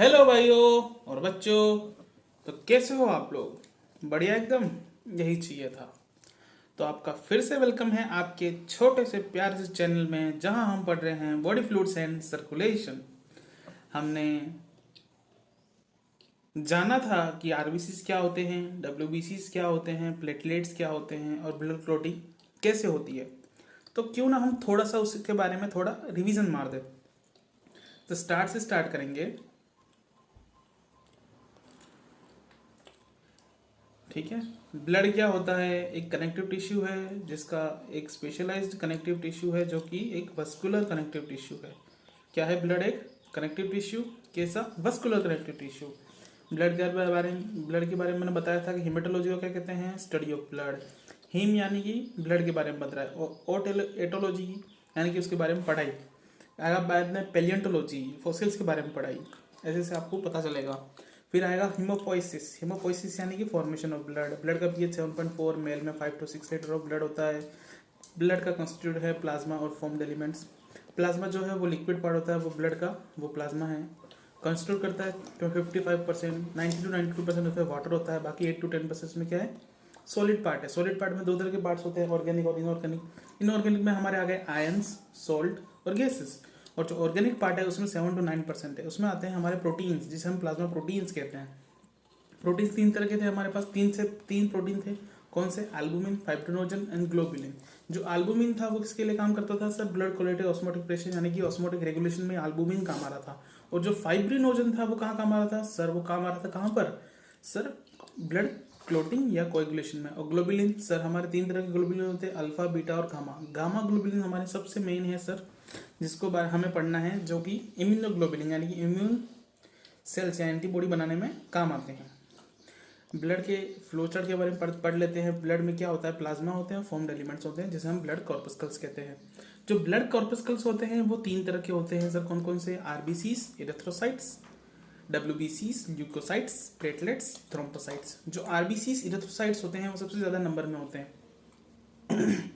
Hello भाइयों और बच्चों। तो कैसे हो आप लोग? बढ़िया एकदम, यही चाहिए था। तो आपका फिर से वेलकम है आपके छोटे से प्यारे से चैनल में, जहां हम पढ़ रहे हैं बॉडी फ्लूइड्स एंड सर्कुलेशन। हमने जाना था कि आरबीसीज क्या होते हैं, डब्ल्यूबीसीज क्या होते हैं, प्लेटलेट्स क्या होते हैं और ब्लड क्लॉटिंग कैसे होती है। तो क्यों ना हम थोड़ा सा उसके बारे में थोड़ा रिवीजन मार दें। तो स्टार्ट से स्टार्ट करेंगे। ठीक है। ब्लड क्या होता है? एक कनेक्टिव टिश्यू है, जिसका एक स्पेशलाइज्ड कनेक्टिव टिश्यू है, जो कि एक वस्कुलर कनेक्टिव टिश्यू है। क्या है ब्लड? एक कनेक्टिव टिश्यू। कैसा? Vascular connective tissue. ब्लड के बारे में मैंने बताया था कि हिमेटोलॉजी को क्या कहते हैं? Study of blood. हीम यानी कि ब्लड के बारे में बता रहा है, और एटोलॉजी यानी कि उसके बारे में पढ़ाई। अगर बाद में पेलियंटोलॉजी, फॉसिल्स के बारे में पढ़ाई। ऐसे ऐसे आपको पता चलेगा। फिर आएगा हीमोपोइसिस। हीमोपोइसिस यानी कि फॉर्मेशन ऑफ ब्लड। ब्लड का पीएच 7.4, मेल में 5 to 6 लीटर ऑफ ब्लड होता है। ब्लड का कंस्टिट्यूट है प्लाज्मा और फॉर्म्ड एलिमेंट्स। प्लाज्मा जो है वो लिक्विड पार्ट होता है, वो ब्लड का वो प्लाज्मा है। कंस्टिट्यूट करता है 55%, 90 to 92% उसमें वाटर होता है, बाकी 8 to 10% में क्या है? सॉलिड पार्ट है। सॉलिड पार्ट में दो तरह के पार्ट्स होते हैं, ऑर्गेनिक और इनऑर्गेनिक। इनऑर्गेनिक में हमारे आ गए आयंस, सॉल्ट और गैसेस। और जो ऑर्गेनिक पार्ट है उसमें 7 to 9% है, उसमें आते हैं हमारे प्रोटीन्स, जिसे हम प्लाज्मा प्रोटीन्स कहते हैं। प्रोटीन्स तीन तरह के थे हमारे पास, तीन प्रोटीन थे। कौन से? Albumin, fibrinogen and globulin. जो एल्बुमिन था वो किसके लिए काम करता था? Sir, blood quality osmotic pressure यानी कि ऑस्मोटिक रेगुलेशन में एल्बुमिन काम आ रहा था। और जो फाइब्रिनोजन था वो कहाँ काम आ रहा था? सर, वो काम आ रहा था कहाँ पर? सर, ब्लड क्लोटिंग या कोएगुलेशन में। और ग्लोबुलिन, सर हमारे तीन तरह के ग्लोबुलिन होते हैं, अल्फा, बीटा और गामा। गामा ग्लोबुलिन हमारे सबसे मेन है सर, जिसको हमें पढ़ना है, जो कि इम्यूनोग्लोबुलिन यानी कि इम्यून सेल्स या एंटीबॉडी बनाने में काम आते हैं। ब्लड के फ्लो चार्ट के बारे में पढ़ लेते हैं। ब्लड में क्या होता है? प्लाज्मा होते हैं, फॉर्म्ड एलिमेंट्स होते हैं, जिसे हम ब्लड कॉर्पस्कल्स कहते हैं। जो ब्लड कॉर्पस्कल्स होते हैं वो तीन तरह के होते हैं सर। कौन कौन से? आरबीसीज, इरेथ्रोसाइट्स, डब्ल्यूबीसीज, ल्यूकोसाइट्स, प्लेटलेट्स, थ्रोम्बोसाइट्स। जो आरबीसीज, इरेथ्रोसाइट्स होते हैं वो सबसे ज़्यादा नंबर में होते हैं।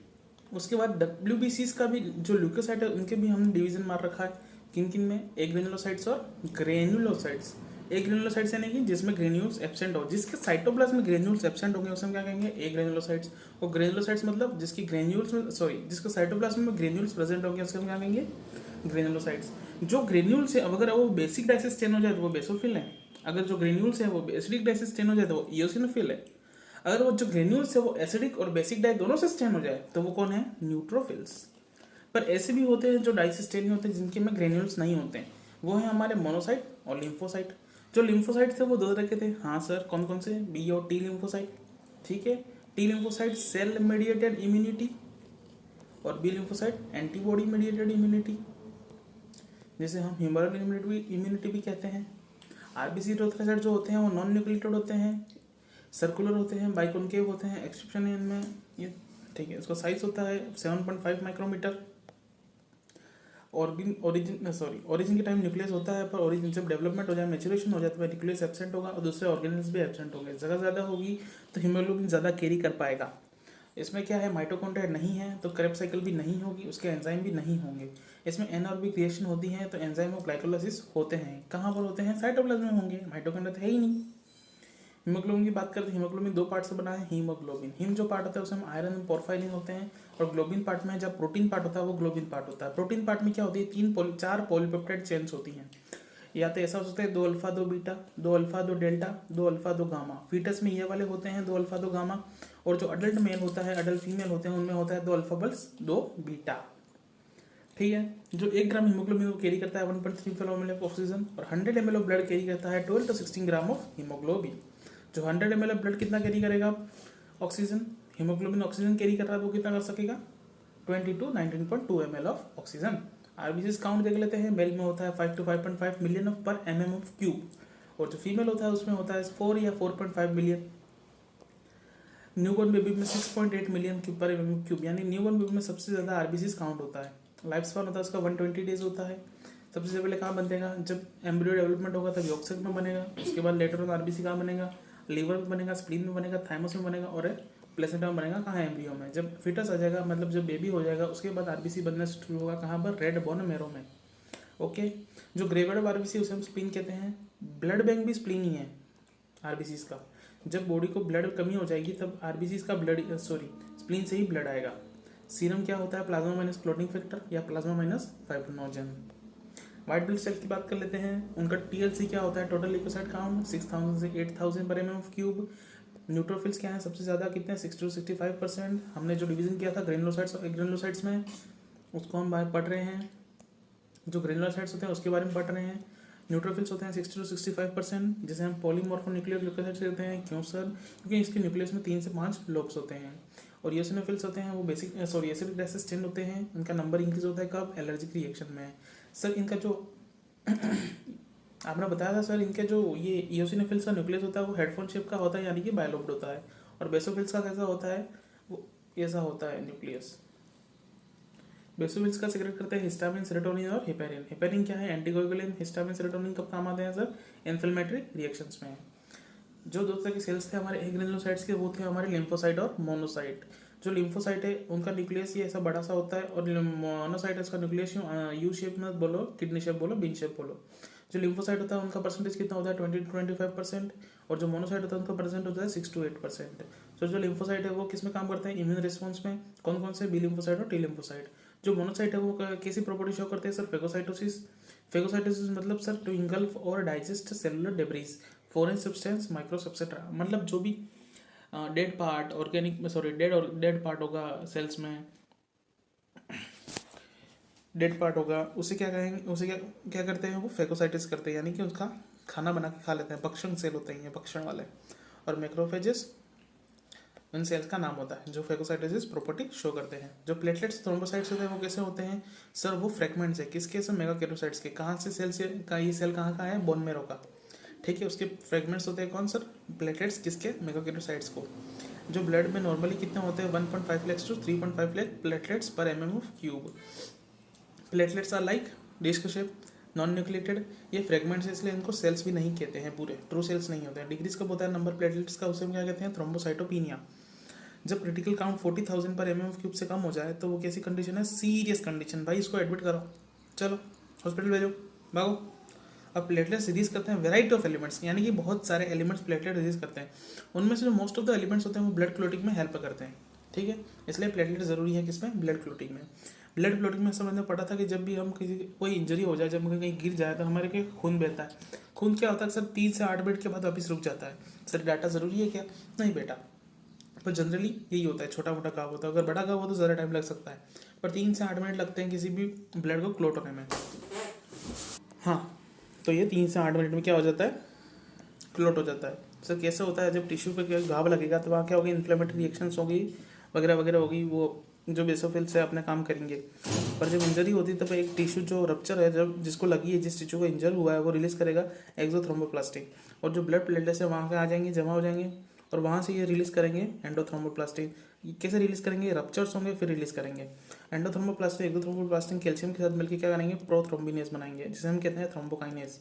उसके बाद डब्ल्यूबीसीज का भी जो ल्यूकोसाइट है उनके भी हमने डिवीजन मार रखा है। किन किन में? ए ग्रेनुलोसाइट्स और ग्रेनुलोसाइट्स। ए ग्रेनुलोसाइट्स यानी कि जिसमें ग्रेन्यूल्स एब्सेंट हो, जिसके साइटोप्लाज्म में ग्रेन्यूल्स एब्सेंट होंगे उसे हम क्या कहेंगे? ए ग्रेनुलोसाइट्स। और ग्रेनुलोसाइट्स मतलब जिसकी ग्रेन्यूल्स में जिसके साइटोप्लाज्म में ग्रेन्यूल्स प्रेजेंट होंगे उसे हम क्या कहेंगे? ग्रेनुलोसाइट्स। जो ग्रेन्यूल्स है, अब अगर वो बेसिक डाइसिस चेन हो जाए तो वो बेसोफिल है। अगर जो ग्रेन्यूल्स है वो एसिडिक डाइसिस चेन हो जाए तो वो इओसिनोफिल है। अगर वो जो ग्रेन्यूल्स है वो एसिडिक और बेसिक डाई दोनों से स्टेन हो जाए तो वो कौन है? न्यूट्रोफिल्स। पर ऐसे भी होते हैं जो डाइसिस्टेन नहीं होते, जिनके में ग्रेन्यूल्स नहीं होते हैं, वो है हमारे मोनोसाइट और लिम्फोसाइट। जो लिम्फोसाइट थे वो दो तरह के थे। हाँ सर, कौन कौन से? बी और टी लिम्फोसाइट। ठीक है। T lymphocyte cell mediated immunity, और B lymphocyte antibody mediated immunity, जिसे हम ह्यूमरल इम्यूनिटी भी कहते हैं। आरबीसी इरिथ्रोसाइट जो होते हैं वो नॉन न्यूक्लिएटेड होते हैं, सर्कुलर होते हैं, बाइकॉन्केव होते हैं, एक्सक्रिप्शन इनमें ये। ठीक है। उसका साइज होता है 7.5 माइक्रोमीटर। ओरिजिन के टाइम न्यूक्लियस होता है, पर ओरिजिन जब डेवलपमेंट हो जाए, मैच्योरेशन हो जाए तो न्यूक्लियस एब्सेंट होगा और दूसरे ऑर्गेनिल्स भी एब्सेंट होंगे। जगह ज़्यादा होगी तो हीमोग्लोबिन ज़्यादा कैरी कर पाएगा। इसमें क्या है? माइटोकॉन्ड्रिया नहीं है तो क्रेब साइकिल भी नहीं होगी, उसके एंजाइम भी नहीं होंगे। इसमें एनारोबिक रिएक्शन होती है तो एंजाइम और ग्लाइकोलाइसिस होते हैं। कहाँ पर होते हैं? साइटोप्लाज्म में होंगे। माइटोकॉन्ड्रिया तो है ही नहीं। हीमोग्लोबिन की बात करते हैं। हीमोग्लोबिन दो पार्ट से बना है। हीमोग्लोबिन, हीम जो पार्ट होता है उसमें आयरन और पोरफायरिन होते हैं, और ग्लोबिन पार्ट में जब प्रोटीन पार्ट होता है वो ग्लोबिन पार्ट होता है। प्रोटीन पार्ट में क्या होती है? चार पॉलीपेप्टाइड चेन्स होती हैं। या तो ऐसा हो सकता है 2 alpha 2 beta, 2 alpha 2 delta, 2 alpha 2 gamma. Foetus में ये वाले होते हैं 2 अल्फा 2 गामा। और जो अडल्ट मेल होता है, अडल्ट फीमेल होते हैं, उनमें होता है 2 अल्फा प्लस 2 बीटा। ठीक है। जो 1 ग्राम हीमोग्लोबिन को कैरी करता है 1.3 ml ऑफ ऑक्सीजन, और 100 ml ऑफ ब्लड कैरी करता है 12 to 16 ग्राम ऑफ हीमोग्लोबिन। जो 100 ml ऑफ ब्लड कितना कैरी करेगा? ऑक्सीजन। हीमोग्लोबिन ऑक्सीजन कैरी कर रहा है तो कितना कर सकेगा? 20 to 19.2 ml of oxygen. RBCs count देख लेते हैं। मेल में होता है 5 to 5.5 मिलियन पर mm ऑफ क्यूब, और जो फीमेल होता है उसमें होता है 4 या 4.5 मिलियन। न्यूबॉर्न बेबी में 6.8 मिलियन क्यूब पर mm क्यूब, यानी न्यूबॉर्न बेबी में सबसे ज़्यादा आरबीसीज काउंट होता है। लाइफ स्पैन होता है उसका 120 डेज होता है। सबसे पहले कहाँ बनेगा? जब एम्ब्रियो डेवलपमेंट होगा तब यॉक्सक में बनेगा। उसके बाद लेटर ऑन आरबीसी कहाँ बनेगा? लीवर में बनेगा, स्प्लीन में बनेगा, थाइमस में बनेगा, और प्लेसेंटा में बनेगा। कहाँ? एम्ब्रियो में। जब फिटस आ जाएगा, मतलब जब बेबी हो जाएगा, उसके बाद आरबीसी बनना शुरू होगा कहाँ पर? रेड बोन मैरो में। ओके, जो ग्रेवेड ऑफ आरबीसी उसे हम स्प्लीन कहते हैं। ब्लड बैंक भी स्प्लीन ही है आरबीसी का। जब बॉडी को ब्लड कमी हो जाएगी तब आरबीसी का ब्लड स्प्लीन से ही ब्लड आएगा। सीरम क्या होता है? प्लाज्मा माइनस क्लोटिंग फैक्टर या plasma minus fibrinogen. White blood cells की बात कर लेते हैं। उनका टीएलसी क्या होता है? टोटल ल्यूकोसाइट काउंट 6000 से 8000 पर एमएम क्यूब। न्यूट्रोफिल्स क्या है सबसे ज़्यादा, कितने? 60 to 65%। हमने जो डिवीजन किया था ग्रेनुलोसाइट्स और एग्रेनुलोसाइट्स में, उसको हम बाहर पढ़ रहे हैं। जो ग्रेनुलोसाइट्स होते हैं उसके बारे में पढ़ रहे हैं। न्यूट्रोफिल्स होते हैं 60 to 65%, जिसे हम पॉलीमॉर्फोन्यूक्लियर ल्यूकोसाइट्स कहते हैं। क्यों सर? क्योंकि इसके न्यूक्लियस में 3 से 5 लोब्स होते हैं। और ईओसिनोफिल्स होते हैं वो एसिडिक रेसिस्टेंट होते हैं। इनका नंबर इंक्रीज होता है कब? एलर्जिक रिएक्शन में। सर इनका जो आपने बताया था सर, इनके जो ये ईओसिनोफिल्स का न्यूक्लियस होता है वो हेडफोन शेप का होता है, यानी कि बायलोब्ड होता है। और बेसोफिल्स का कैसा होता है? वो ऐसा होता है न्यूक्लियस। बेसोफिल्स का सिक्रेट करते हैं हिस्टामिन, सेरोटोनिन और हेपेरिन। हेपेरिन क्या है? एंटीकोगुलेंट। हिस्टामिन, सेरोटोनिन कब काम आते हैं सर? इन्फ्लेमेटरी रिएक्शंस में। जो दो तरह के सेल्स थे हमारे ग्रेनुलोसाइट्स के, वो थे हमारे लिम्फोसाइट और मोनोसाइट। जो लिम्फोसाइट है उनका न्यूक्लियस ये ऐसा बड़ा सा होता है, और मोनोसाइट उसका न्यूक्लियस यू शेप में बोलो, किडनी शेप बोलो, बीन शेप बोलो। जो लिम्फोसाइट होता है उनका परसेंटेज कितना होता है? 20 to 25%। और जो मोनोसाइट होता है उनका परसेंट होता है 6 to 8%। तो जो लिम्फोसाइट है वो किस में काम करते हैं? इम्यून रिस्पॉन्स में। कौन कौन से? बी लिम्फोसाइट और टी लिम्फोसाइट। जो मोनोसाइट है वो कैसी प्रॉपर्टी शो करते हैं सर? फेगोसाइटोसिस। फेगोसाइटोसिस मतलब सर टू इंगल्फ और digest cellular debris, foreign substance, microbes etcetera. मतलब जो भी dead part organic dead part होगा सेल्स में, डेड पार्ट होगा, उसे क्या कहेंगे? उसे क्या क्या करते हैं? वो फेगोसाइटिस करते हैं, यानी कि उसका खाना बना के खा लेते हैं। भक्षण सेल होते हैं ये, भक्षण वाले। और मैक्रोफेजेस इन सेल्स का नाम होता है जो फेगोसाइटोसिस प्रॉपर्टी शो करते हैं। जो प्लेटलेट्स, थ्रोम्बोसाइट्स होते हैं वो कैसे होते हैं सर? वो फ्रेगमेंट्स है किसके? सर मेगाकेरोसाइट्स के। कहाँ से सेल से का ये सेल कहाँ का है? बोन मेरो का। ठीक है, उसके फ्रेगमेंट्स होते हैं कौन सर? प्लेटलेट्स। किसके? मेगाकेरोसाइट्स को। जो ब्लड में नॉर्मली कितने होते हैं? 1.5 lakhs to 3.5 lakh platelets per MM of cube. Platelets are like disc shape, non nucleated. ये फ्रेगमेंट्स है इसलिए इनको सेल्स भी नहीं कहते हैं, पूरे ट्रू सेल्स नहीं होते हैं। डिक्रीज कब होता है नंबर प्लेटलेट्स का? उसे हम क्या कहते हैं? थ्रोम्बोसाइटोपिनिया। जब क्रिटिकल काउंट 40,000 पर एमएम क्यूब से कम हो जाए तो वो कैसी कंडीशन है? Serious condition. भाई इसको एडमिट करो, चलो हॉस्पिटल भेजो, भागो। अब प्लेटलेट्स रिलीज करते हैं वेराइटी ऑफ एलिमेंट्स, यानी कि बहुत सारे एलिमेंट्स प्लेटलेट रिलीज करते हैं। उनमें से जो मोस्ट ऑफ द एलिमेंट्स होते हैं वो ब्लड क्लोटिंग में हेल्प करते हैं। ठीक है, इसलिए प्लेटलेट जरूरी है किसमें? ब्लड क्लोटिंग में। ब्लड क्लोटिंग में समझ में पड़ा था कि जब भी हम किसी कोई इंजरी हो जाए, जब कहीं गिर जाए तो हमारे के खून बहता है। खून क्या होता है सर? 3 से 8 मिनट के बाद वापिस रुक जाता है। सर डाटा जरूरी है क्या? नहीं बेटा, पर जनरली यही होता है। छोटा मोटा घाव होता है, अगर बड़ा घाव हो तो ज़्यादा टाइम लग सकता है, पर 3 से 8 मिनट लगते हैं किसी भी ब्लड को क्लोट होने में। हाँ, तो ये 3 से 8 मिनट में क्या हो जाता है? क्लोट हो जाता है। सर कैसे होता है? जब टिश्यू पे घाव लगेगा तो वहाँ क्या होगी? इन्फ्लेमेटरी रिएक्शंस होगी, वगैरह वगैरह होगी, वो जो बेसोफिल्स से अपने काम करेंगे। पर जब इंजरी होती है तब एक टिश्यू जो रप्चर है, जब जिसको लगी है, जिस टिश्यू को इंजर हुआ है, वो रिलीज करेगा एक्सोथ्रोम्बोप्लास्टिन। और जो ब्लड प्लेटलेट्स है वहाँ पे आ जाएंगे, जमा हो जाएंगे, और वहाँ से ये रिलीज करेंगे एंडोथ्रोम्बोप्लास्टिन। कैसे रिलीज करेंगे? रप्चर्स होंगे फिर रिलीज करेंगे। एंडोथ्रोम्बोप्लास्टिन, एक्सोथ्रोम्बोप्लास्टिन कैल्शियम के साथ मिलकर क्या करेंगे? प्रोथ्रोम्बिनेज बनाएंगे, जिसे हम कहते हैं थ्रोम्बोकाइनेज।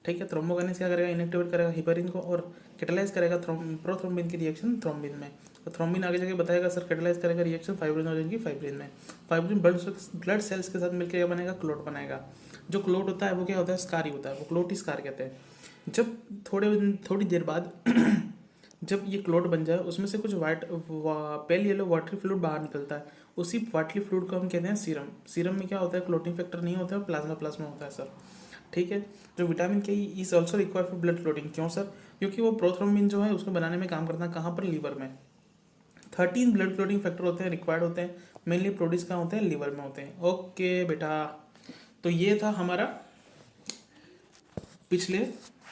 ठीक है, थ्रोम्बोकाइनेज क्या करेगा? इनएक्टिवेट करेगा हिपेरिन को और कैटालाइज करेगा प्रोथ्रोम्बिन की रिएक्शन थ्रोम्बिन में। तो थ्रोम्बिन आगे जाके बताएगा सर कैटालाइज करेगा रिएक्शन फाइब्रिनोजन की फाइब्रिन में। फाइब्रिन ब्लड सेल्स के साथ मिलकर क्या बनेगा? क्लोट बनाएगा। जो क्लोट होता है वो क्या होता है? स्कार ही होता है, वो क्लोट ही स्कार कहते हैं। जब थोड़ी देर बाद जब ये क्लोट बन जाए, उसमें से कुछ पेल येलो वाटरी फ्लूइड बाहर निकलता है। उसी वाटरी फ्लूइड को हम कहते हैं सीरम। सीरम में क्या होता है? क्लोटिंग फैक्टर नहीं होता है, प्लाज्मा होता है सर। ठीक है, जो विटामिन के is also required for blood clotting. क्यों सर? क्योंकि वो प्रोथ्रोम्बिन जो है उसको बनाने में काम करता है। कहाँ पर? लीवर में। 13 ब्लड क्लोटिंग फैक्टर होते हैं, रिक्वायर्ड होते हैं, मेनली प्रोड्यूस कहाँ होते हैं? लीवर में होते हैं। ओके बेटा, तो ये था हमारा पिछले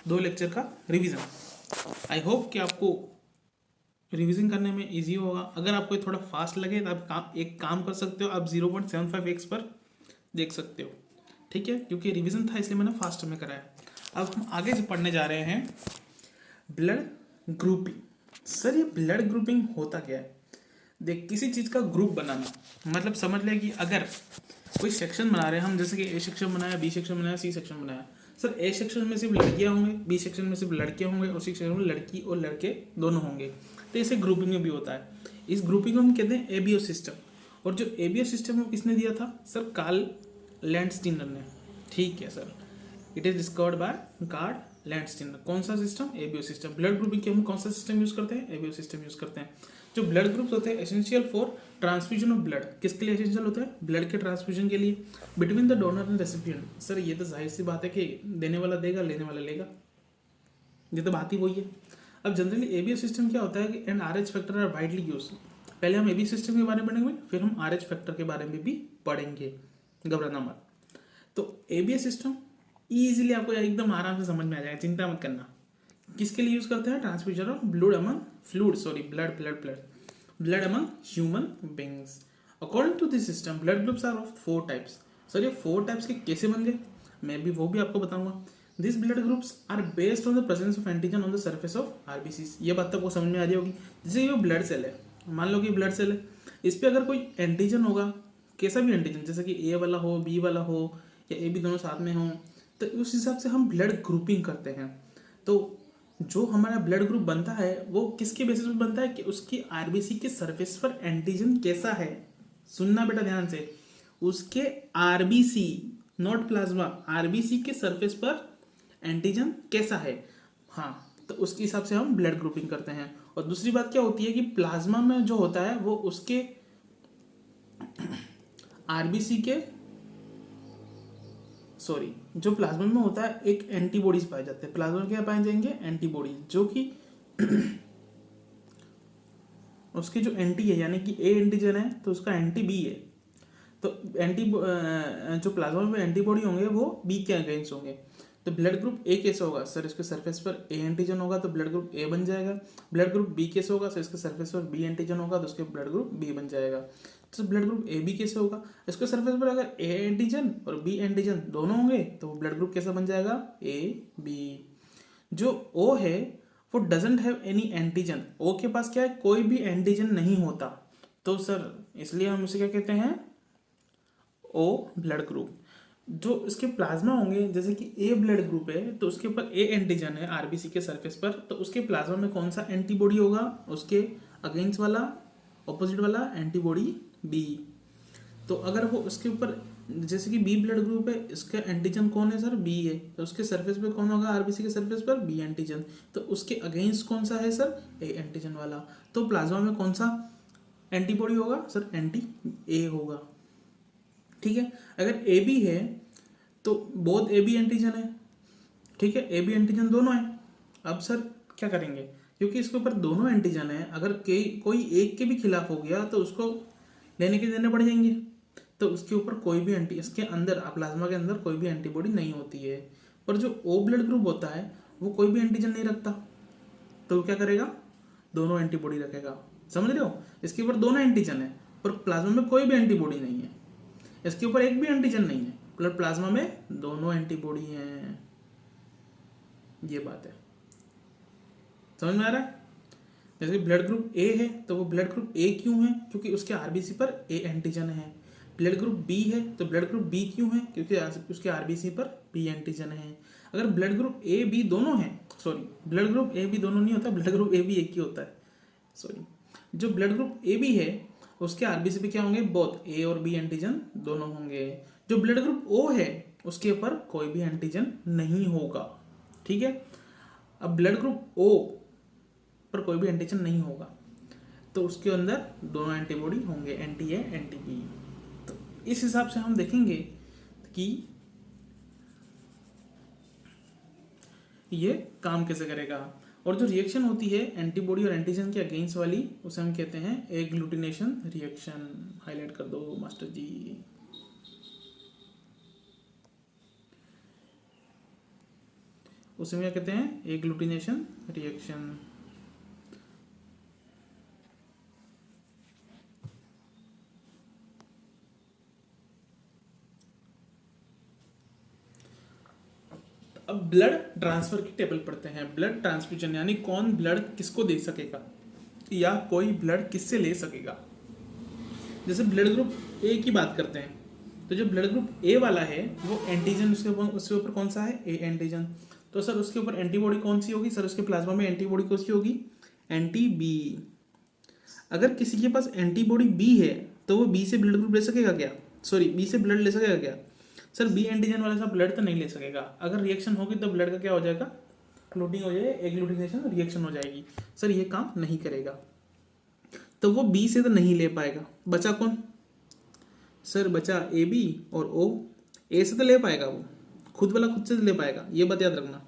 2 लेक्चर का रिवीजन। आई होप कि आपको रिवीजन करने में इजी होगा। अगर आपको थोड़ा फास्ट लगे तो आप एक काम कर सकते हो, आप 0.75x पर देख सकते हो। ठीक है, क्योंकि रिवीजन था इसलिए मैंने फास्ट में कराया। अब हम आगे से पढ़ने जा रहे हैं ब्लड ग्रुपिंग। सर ये ब्लड ग्रुपिंग होता क्या है? देख, किसी चीज़ का ग्रुप बनाना, मतलब समझ ले कि अगर कोई सेक्शन बना रहे हैं हम, जैसे कि ए सेक्शन बनाया, बी सेक्शन बनाया, सी सेक्शन बनाया। सर ए सेक्शन में सिर्फ लड़कियां होंगे, बी सेक्शन में सिर्फ लड़के होंगे, और सी सेक्शन में लड़की और लड़के दोनों होंगे। तो इसे ग्रुपिंग में भी होता है। इस ग्रुपिंग को हम कहते हैं एबीओ सिस्टम। और जो एबीओ सिस्टम वो किसने दिया था? सर कार्ल लैंडस्टीनर ने। ठीक है sir. It is discovered by Karl Landsteiner. कौन सा system? ABO system. Blood grouping के हम कौन सा सिस्टम यूज करते हैं? एबीओ सिस्टम यूज करते हैं। जो ब्लड ग्रुप्स होते हैं essential for transfusion of blood, किसके लिए एसेंशियल होते हैं? ब्लड के ट्रांसफ्यूजन के लिए, between the donor and recipient. Sir ये तो जाहिर सी बात है कि देने वाला देगा, लेने वाला लेगा, ये तो बात ही वही है। अब जनरली एबीओ सिस्टम क्या होता है कि and RH factor are widely use. पहले हम एबी सिस्टम के बारे में पढ़ेंगे, फिर हम आरएच फैक्टर के बारे में भी पढ़ेंगे, घबराना मत। तो एबीओ सिस्टम इजीली आपको एकदम आराम से समझ में आ जाएगा, चिंता मत करना। किसके लिए यूज करते हैं? Transfusion of blood among blood among human beings. According to this system blood groups are of 4 types. Sir ये 4 टाइप्स के कैसे बन गए, मैं भी वो भी आपको बताऊंगा। This blood groups are based on the presence of antigen on the surface of RBCs. ये बात तो आपको समझ में आ रही होगी। जैसे ये ब्लड सेल है, मान लो कि ब्लड सेल है, इस पर अगर कोई एंटीजन होगा, कैसा भी एंटीजन, जैसे कि ए वाला हो, बी वाला हो, या ए बी दोनों साथ में हो, तो उस हिसाब से हम ब्लड ग्रुपिंग करते हैं। तो जो हमारा ब्लड ग्रुप बनता है वो किसके बेसिस पर बनता है कि उसकी आरबीसी के सरफेस पर एंटीजन कैसा है। सुनना बेटा ध्यान से, उसके आरबीसी, नॉट प्लाज्मा, आरबीसी के सरफेस पर एंटीजन कैसा है, हाँ, तो उसके हिसाब से हम ब्लड ग्रुपिंग करते हैं। और दूसरी बात क्या होती है कि प्लाज्मा में जो होता है वो उसके आरबीसी के जो प्लाज्मा में होता है एक एंटीबॉडीज पाए जाते हैं। प्लाज्मा में क्या पाए जाएंगे? एंटीबॉडीज, जो कि उसके जो एंटी है, यानी कि ए एंटीजन है तो उसका एंटी बी है, तो जो प्लाज्मा में एंटीबॉडी होंगे वो बी के अगेंस्ट होंगे। तो ब्लड ग्रुप ए कैसे होगा? सर इसके सरफेस पर ए एंटीजन होगा तो ब्लड ग्रुप ए बन जाएगा। ब्लड ग्रुप बी कैसे होगा? सर इसके सरफेस पर बी एंटीजन होगा तो उसके ब्लड ग्रुप बी बन जाएगा। तो ब्लड ग्रुप ए बी कैसे होगा? इसके सरफेस पर अगर ए एंटीजन और बी एंटीजन दोनों होंगे तो वो ब्लड ग्रुप कैसा बन जाएगा? A B. जो ओ है वो doesn't have any antigen, O के पास क्या है? कोई भी एंटीजन नहीं होता, तो सर इसलिए हम उसे क्या कहते हैं? O blood group. जो इसके प्लाज्मा होंगे, जैसे कि ए ब्लड ग्रुप है तो उसके ऊपर ए एंटीजन है आरबीसी के सरफेस पर, तो उसके प्लाज्मा में कौन सा एंटीबॉडी होगा? उसके अगेंस्ट वाला, ऑपोजिट वाला एंटीबॉडी बी। तो अगर वो उसके ऊपर, जैसे कि बी ब्लड ग्रुप है, इसका एंटीजन कौन है? सर बी है, तो उसके सरफेस पे कौन होगा? आरबीसी के सरफेस पर बी एंटीजन। तो उसके अगेंस्ट कौन सा है? सर ए एंटीजन वाला। तो प्लाज्मा में कौन सा एंटीबॉडी होगा? सर एंटी ए होगा। ठीक है, अगर ए बी है तो बोथ ए बी एंटीजन है, ठीक है, ए बी एंटीजन दोनों है। अब सर क्या करेंगे, क्योंकि इसके ऊपर दोनों एंटीजन है, अगर कोई एक के भी खिलाफ हो गया तो उसको लेने के देने पड़ जाएंगे, तो उसके ऊपर कोई भी इसके अंदर प्लाज्मा के अंदर कोई भी एंटीबॉडी नहीं होती है। पर जो ओ ब्लड ग्रुप होता है वो कोई भी एंटीजन नहीं रखता, तो क्या करेगा? दोनों एंटीबॉडी रखेगा। समझ रहे हो? इसके ऊपर दोनों एंटीजन है पर प्लाज्मा में कोई भी एंटीबॉडी नहीं है, इसके ऊपर एक भी एंटीजन नहीं है, ब्लड प्लाज्मा में दोनों एंटीबॉडी हैं। ये बात है, समझ में आ रहा है? जैसे ब्लड ग्रुप ए है तो वो ब्लड ग्रुप ए क्यों है? क्योंकि उसके आरबीसी पर ए एंटीजन है। ब्लड ग्रुप बी है तो ब्लड ग्रुप बी क्यों है? क्योंकि उसके आरबीसी पर बी एंटीजन है। अगर ब्लड ग्रुप ए बी दोनों है, ब्लड ग्रुप ए बी दोनों नहीं होता, ब्लड ग्रुप ए बी एक ही होता है। जो ब्लड ग्रुप ए बी है उसके आरबीसी पे क्या होंगे? बोथ ए और बी एंटीजन दोनों होंगे। जो ब्लड ग्रुप ओ है उसके ऊपर कोई भी एंटीजन नहीं होगा, ठीक है। अब ब्लड ग्रुप ओ पर कोई भी एंटीजन नहीं होगा तो उसके अंदर दोनों एंटीबॉडी होंगे, एंटी ए एंटी बी। तो इस हिसाब से हम देखेंगे कि ये काम कैसे करेगा। और जो रिएक्शन होती है एंटीबॉडी और एंटीजन के अगेंस्ट वाली, उसे हम कहते हैं एग्लूटिनेशन रिएक्शन। हाईलाइट कर दो मास्टर जी। उसे क्या कहते हैं? Agglutination reaction. अब ब्लड ट्रांसफर की टेबल पढ़ते हैं। ब्लड ट्रांसफ्यूजन यानी कौन ब्लड किसको दे सकेगा या कोई ब्लड किससे ले सकेगा। जैसे ब्लड ग्रुप ए की बात करते हैं तो जो ब्लड ग्रुप ए वाला है वो एंटीजन उसके ऊपर कौन सा है? A antigen. तो सर उसके ऊपर एंटीबॉडी कौन सी होगी? सर उसके प्लाज्मा में एंटीबॉडी कौन सी होगी? Anti B. अगर किसी के पास एंटीबॉडी बी है तो वो बी से ब्लड ग्रुप ले सकेगा क्या? बी से ब्लड ले सकेगा क्या? सर बी एंटीजन वाला सा ब्लड तो नहीं ले सकेगा, अगर रिएक्शन होगी तो ब्लड का क्या हो जाएगा, क्लोटिंग हो जाएगी, एग्लूटिनेशन रिएक्शन हो जाएगी, सर ये काम नहीं करेगा, तो वो बी से तो नहीं ले पाएगा। बचा कौन सर, बचा ए बी और ओ। ए से तो ले पाएगा वो, खुद वाला खुद से ले पाएगा, ये बात याद रखना,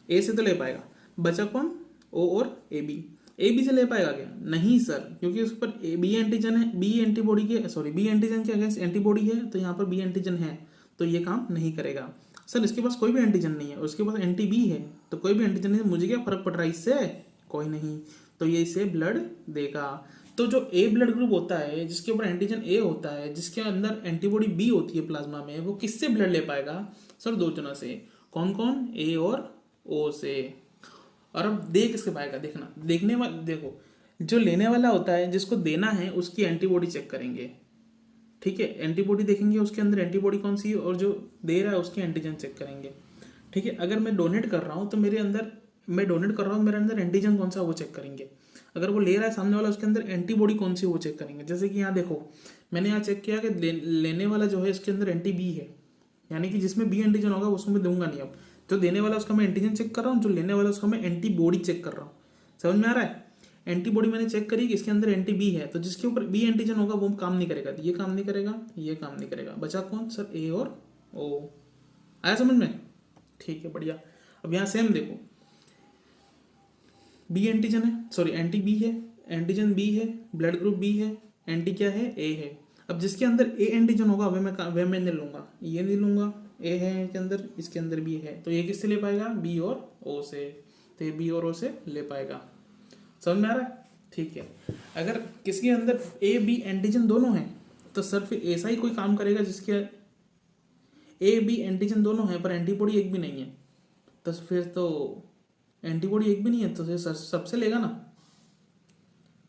ए से तो ले पाएगा। बचा कौन, ओ और ए बी। ए बी से ले पाएगा क्या, नहीं सर, क्योंकि उस पर बी एंटीजन है, बी एंटीबॉडी के सॉरी बी एंटीजन के अगेंस्ट एंटीबॉडी है, तो यहाँ पर बी एंटीजन है, तो ये काम नहीं करेगा। सर इसके पास कोई भी एंटीजन नहीं है, उसके पास एंटी बी है, तो कोई भी एंटीजन नहीं, मुझे क्या फर्क पड़ रहा है इससे, कोई नहीं, तो ये इसे ब्लड देगा। तो जो ए ब्लड ग्रुप होता है जिसके ऊपर एंटीजन ए होता है, जिसके अंदर एंटीबॉडी बी होती है प्लाज्मा में, वो किससे ब्लड ले पाएगा सर, दो जना से। कौन कौन, ए और ओ से। और अब दे किसके पाएगा, देखना, देखने वाला देखो, जो लेने वाला होता है जिसको देना है उसकी एंटीबॉडी चेक करेंगे, ठीक है, एंटीबॉडी देखेंगे उसके अंदर एंटीबॉडी कौन सी है, और जो दे रहा है उसकी एंटीजन चेक करेंगे, ठीक है। अगर मैं डोनेट कर रहा हूँ तो मेरे अंदर, मैं डोनेट कर रहा हूँ, मेरे अंदर एंटीजन कौन सा वो चेक करेंगे। अगर वो ले रहा है सामने वाला, उसके अंदर एंटीबॉडी कौन सी वो चेक करेंगे। जैसे कि यहाँ देखो, मैंने यहाँ चेक किया कि लेने वाला जो है इसके अंदर एंटी बी है, यानी कि जिसमें बी एंटीजन होगा उसको मैं दूंगा नहीं। अब जो देने वाला उसका मैं एंटीजन चेक कर रहा हूँ, जो लेने वाला उसका मैं एंटीबॉडी चेक कर रहा हूँ। समझ में आ रहा है, एंटीबॉडी मैंने चेक करी कि इसके अंदर एंटी बी है, तो जिसके ऊपर बी एंटीजन होगा वो काम नहीं करेगा, ये काम नहीं करेगा, ये काम नहीं करेगा। बचा कौन सर, ए और ओ। आया समझ में, ठीक है, बढ़िया। अब यहाँ सेम देखो, बी एंटीजन है, सॉरी एंटी बी है, एंटीजन बी है, ब्लड ग्रुप बी है, एंटी क्या है, ए है। अब जिसके अंदर ए एंटीजन होगा वह मैं नहीं लूंगा, ये नहीं लूंगा, ए है इनके अंदर, इसके अंदर बी है, तो ये किससे ले पाएगा, बी और ओ से, तो ये बी और ओ से ले पाएगा। समझ में आ रहा है, ठीक है। अगर किसी के अंदर ए बी एंटीजन दोनों हैं तो सर फिर ऐसा ही कोई काम करेगा जिसके ए बी एंटीजन दोनों हैं पर एंटीबॉडी एक भी नहीं है, तो फिर तो एंटीबॉडी एक भी नहीं है तो फिर सबसे लेगा ना,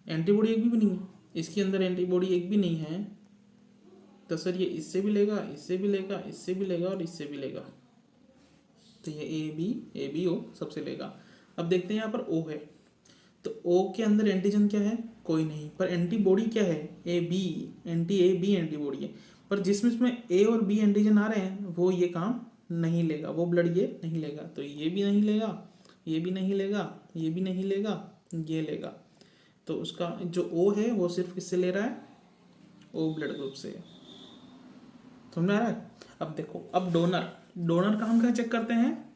एंटीबॉडी एक भी नहीं है, इसके अंदर एंटीबॉडी एक भी नहीं है, तो सर ये इससे भी लेगा, इससे भी लेगा, इससे भी लेगा और इससे भी लेगा, तो ये ए बी ओ सबसे लेगा। अब देखते हैं यहाँ पर ओ है, तो ओ के अंदर एंटीजन क्या है, कोई नहीं, पर एंटीबॉडी क्या है, ए बी एंटीबॉडी है, पर जिसमें ए और बी एंटीजन आ रहे हैं वो ये काम नहीं लेगा, वो ब्लड ये नहीं लेगा, तो ये भी नहीं लेगा, ये भी नहीं लेगा, ये भी नहीं लेगा, ये लेगा, तो उसका जो ओ है वो सिर्फ किससे ले रहा है, ओ ब्लड ग्रुप से। समझ में आ रहा है। अब देखो, अब डोनर का हम क्या चेक करते हैं,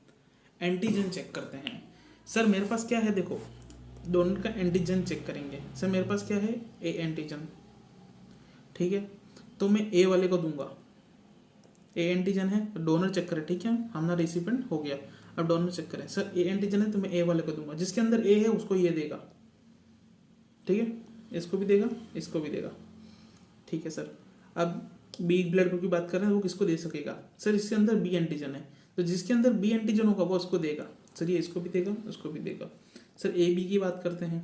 एंटीजन चेक करते हैं। सर मेरे पास क्या है, देखो डोनर का एंटीजन चेक करेंगे। सर मेरे पास क्या है, ए एंटीजन, ठीक है, तो मैं ए वाले को दूंगा, ए एंटीजन है, डोनर चेक करें, ठीक है, हमारा रेसिपिएंट हो गया। अब डोनर चेक करें, सर ए एंटीजन है तो मैं ए वाले को दूंगा, जिसके अंदर ए है उसको ये देगा, ठीक है, इसको भी देगा, इसको भी देगा, ठीक है सर। अब बी ब्लड ग्रुप की बात कर रहे हैं, वो किसको दे सकेगा, सर इसके अंदर बी एंटीजन है, तो जिसके अंदर बी एंटीजन होगा वो उसको देगा, सर ये इसको भी देगा, उसको भी देगा। सर ए बी की बात करते हैं,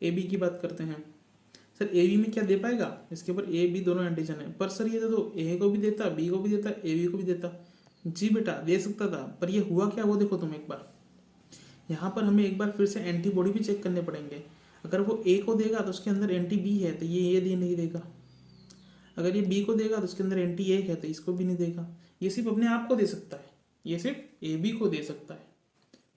ए बी की बात करते हैं, सर ए बी में क्या दे पाएगा, इसके ऊपर ए बी दोनों एंटीजन है, पर सर ये तो ए को भी देता, बी को भी देता, ए बी को भी देता। जी बेटा दे सकता था, पर ये हुआ क्या, वो देखो तुम एक बार, यहाँ पर हमें एक बार फिर से एंटीबॉडी भी चेक करने पड़ेंगे। अगर वो ए को देगा तो उसके अंदर एंटी बी है, तो ये नहीं देगा। अगर ये बी को देगा तो उसके अंदर एंटी ए है, तो इसको भी नहीं देगा। ये सिर्फ अपने आप को दे सकता है, ये सिर्फ ए बी को दे सकता है।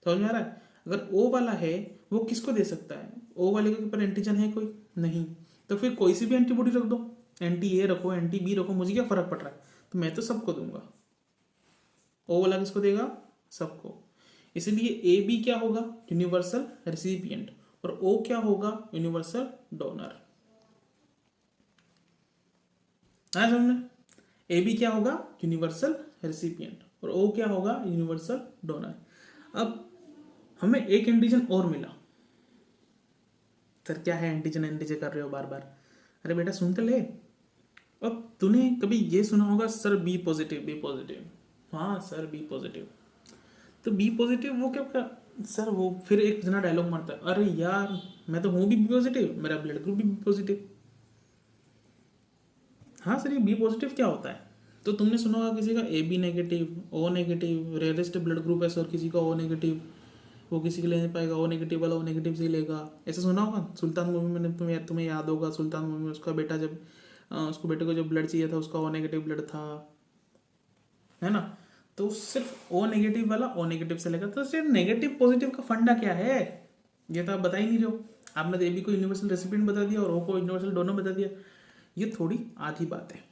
समझ में आ रहा है। अगर ओ वाला है वो किसको दे सकता है, ओ वाले के ऊपर एंटीजन है कोई नहीं, तो फिर कोई सी भी एंटीबॉडी रख दो, एंटी ए रखो, एंटी बी रखो, मुझे क्या फर्क पड़ रहा है, तो मैं तो सबको दूंगा। ओ वाला किसको देगा, सबको। इसलिए ए बी क्या होगा, यूनिवर्सल रेसिपिएंट, और ओ क्या होगा, यूनिवर्सल डोनर। हाँ समझ, ए बी क्या होगा, यूनिवर्सल रेसिपिएंट, और ओ क्या होगा, यूनिवर्सल डोनर। अब हमें एक एंटीजन और मिला, सर क्या है, एंटीजन एंटीजन कर रहे हो बार बार, अरे बेटा सुनते ले। अब तूने कभी ये सुना होगा सर बी पॉजिटिव, हाँ सर बी पॉजिटिव, तो बी पॉजिटिव वो क्या सर, वो फिर एक जना डायलॉग मारता है, अरे यार मैं तो हूँ भी बी पॉजिटिव, मेरा ब्लड ग्रुप भी बी पॉजिटिव। हाँ सर ये बी पॉजिटिव क्या होता है, तो तुमने सुना होगा किसी का A B negative, O negative, rarest blood group है सर किसी का ओ नेगेटिव, वो किसी के ले नहीं पाएगा, ओ नेगेटिव वाला ओ नेगेटिव से लेगा, ऐसा सुना होगा। सुल्तान मूवी में तुम्हें याद होगा, सुल्तान मूवी में उसका बेटा जब उसको बेटे को जो ब्लड चाहिए था उसका ओ नेगेटिव ब्लड था, है ना। तो सिर्फ ओ नेगेटिव वाला ओ नेगेटिव से लेगा। तो सिर्फ नेगेटिव पॉजिटिव का फंडा क्या है, ये तो आप बता ही नहीं रहे हो। आपने तो ए बी को यूनिवर्सल रेसिपिएंट बता दिया और ओ को यूनिवर्सल डोनर बता दिया। ये थोड़ी आधी बात है।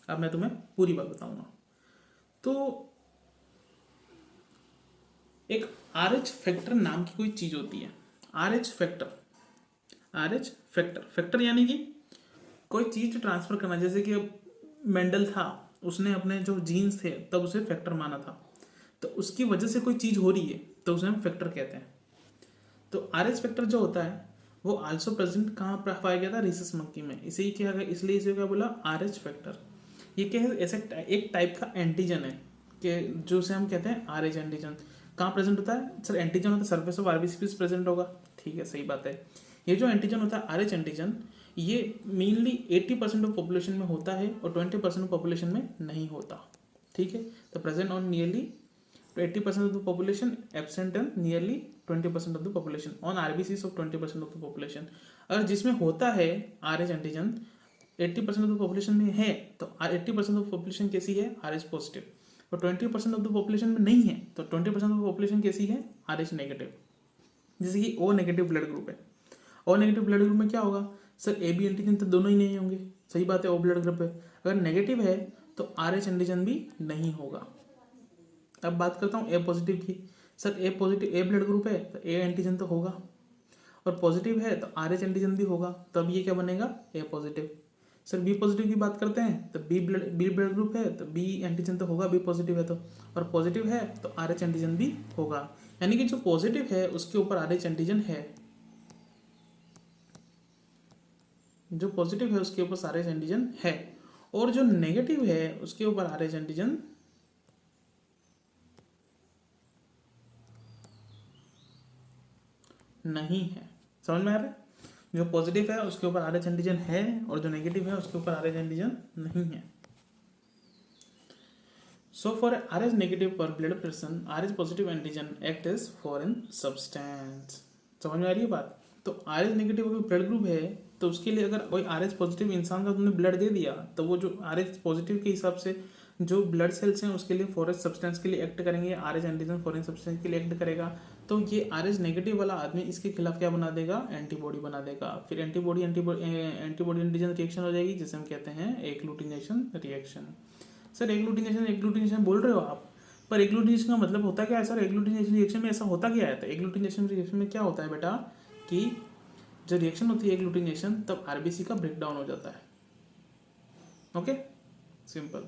अब मैं तुम्हें पूरी बात बताऊंगा। तो एक आर एच फैक्टर नाम की कोई चीज होती है। R H factor, R H factor, factor यानी कि कोई चीज ट्रांसफर करना। जैसे कि अब मेंडल था, उसने अपने जो जीन्स थे तब उसे फैक्टर माना था, तो उसकी वजह से कोई चीज हो रही है तो उसे हम फैक्टर कहते हैं। तो आर एच फैक्टर जो होता है वो आल्सो प्रेजेंट कहाँ पाया गया था, रिसस मंकी में। इसे ही क्या, इसलिए इसे क्या बोला, आर एच फैक्टर। ये क्या है, ऐसे एक टाइप का एंटीजन है कि जो से हम कहते हैं आर एच एंटीजन। कहाँ प्रेजेंट होता है सर, एंटीजन होता है सरफेस ऑफ आरबीसी पे प्रेजेंट होगा, ठीक है, सही बात है। ये जो एंटीजन होता है आर एच एंटीजन, ये मेनली 80% ऑफ पॉपुलेशन में होता है और 20% ऑफ पॉपुलेशन में नहीं होता, ठीक है। तो present on nearly 80% of the population, absent in nearly 20% of the population, on RBCs of 20% of the population। अगर जिसमें होता है R H antigen 80% of the population में है तो 80% ऑफ पॉपुलेशन कैसी है, आर एच पॉजिटिव। और 20% ऑफ द पॉपुलेशन में नहीं है तो 20% ऑफ पॉपुलेशन कैसी है, आर एच नेगेटिव। जैसे कि ओ नेगेटिव ब्लड ग्रुप है। ओ नेगेटिव ब्लड ग्रुप में क्या होगा सर, ए बी एंटीजन तो दोनों ही नहीं होंगे, सही बात है, ओ ब्लड ग्रुप है। अगर नेगेटिव है तो आर एच एंटीजन भी नहीं होगा। अब बात करता हूँ ए पॉजिटिव की। Sir A positive, A blood group है तो ए एंटीजन तो होगा, और पॉजिटिव है तो आर एच एंटीजन भी होगा, तब ये क्या बनेगा, ए पॉजिटिव। सर बी पॉजिटिव की बात करते हैं तो बी ब्लड ग्रुप है तो बी एंटीजन तो होगा, बी पॉजिटिव है तो, और पॉजिटिव है तो आर एच एंटीजन भी होगा। यानी कि जो पॉजिटिव है उसके ऊपर आर एच एंटीजन है, जो पॉजिटिव है उसके ऊपर आर एच एंटीजन है, और जो नेगेटिव है उसके ऊपर आर एच एंटीजन नहीं है। समझ में आ रहा है, जो पॉजिटिव है उसके ऊपर आर एच एंटीजन है और जो नेगेटिव है उसके ऊपर आर एच एंटीजन नहीं है। So for R H negative पर blood person, R H positive antigen act as foreign substance. समझ में आ रही है बात। तो आर एच नेगेटिव अगर ब्लड ग्रुप है तो उसके लिए अगर कोई आर एच पॉजिटिव इंसान का तुमने ब्लड दे दिया तो वो जो आर एच पॉजिटिव के हिसाब से जो ब्लड सेल्स हैं उसके लिए फॉरेन सब्सटेंस के लिए एक्ट करेंगे, R H antigen foreign substance के लिए एक्ट करेगा। तो ये आर एच नेगेटिव वाला आदमी इसके खिलाफ क्या बना देगा, एंटीबॉडी बना देगा। फिर एंटीबॉडी एंटीजन रिएक्शन हो जाएगी जिसे हम कहते हैं एग्लूटिनेशन रिएक्शन। सर एग्लूटिनेशन बोल रहे हो आप, पर एग्लूटिनेशन का मतलब होता क्या है सर, एग्लूटिनेशन रिएक्शन में ऐसा होता क्या है। तो एग्लूटिनेशन रिएक्शन में क्या होता है बेटा कि जब रिएक्शन होती है एग्लूटिनेशन तब आरबीसी का ब्रेकडाउन हो जाता है। Okay, simple.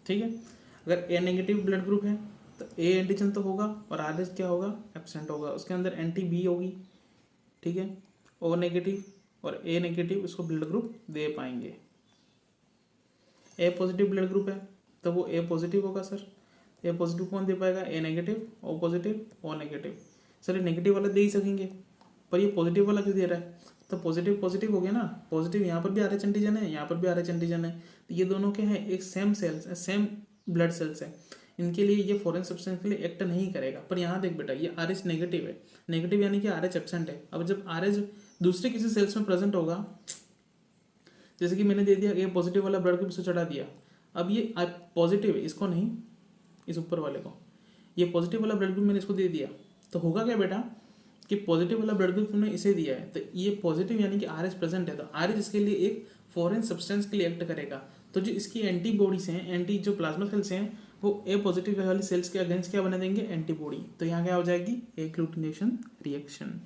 ठीक है, अगर ए नेगेटिव ब्लड ग्रुप है तो ए एंटीजन तो होगा और आर एच क्या होगा, एब्सेंट होगा, उसके अंदर एंटी बी होगी, ठीक है। ओ नेगेटिव और ए नेगेटिव उसको ब्लड ग्रुप दे पाएंगे। ए पॉजिटिव ब्लड ग्रुप है तो वो ए पॉजिटिव होगा सर, ए पॉजिटिव कौन दे पाएगा, A negative, O positive, O negative. Sir ये नेगेटिव वाला दे ही सकेंगे, पर ये पॉजिटिव वाला क्यों दे रहा है, तो पॉजिटिव पॉजिटिव हो गया ना, पॉजिटिव यहाँ पर भी आर एच एंटीजन है, यहाँ पर भी आर एच एंटीजन है, तो ये दोनों के हैं एक same cells, same blood cells है, इनके लिए ये फॉरेन सब्सटेंस के लिए एक्ट नहीं करेगा। पर यहाँ देख बेटा ये आर एच नेगेटिव है, नेगेटिव यानी कि आर एच एब्सेंट है। अब जब आर एच दूसरे किसी सेल्स में प्रेजेंट होगा, जैसे कि मैंने दे दिया ये पॉजिटिव वाला ब्लड ग्रुप से चढ़ा दिया, अब ये पॉजिटिव है, इसको नहीं, इस ऊपर वाले को, ये पॉजिटिव वाला ब्लड ग्रुप मैंने इसको दे दिया, तो होगा क्या बेटा कि पॉजिटिव वाला ब्लड ग्रुप तुमने इसे दिया है तो ये पॉजिटिव यानी कि आर एच प्रेजेंट है, तो आर एच इसके लिए एक फॉरेन सब्सटेंस के लिए एक्ट करेगा। तो जो इसकी एंटीबॉडीज हैं, एंटी जो प्लाज्मा सेल्स हैं वो ए पॉजिटिव वाली सेल्स के अगेंस्ट क्या बना देंगे, एंटीबॉडी। तो यहाँ क्या हो जाएगी, एग्लूटिनेशन रिएक्शन।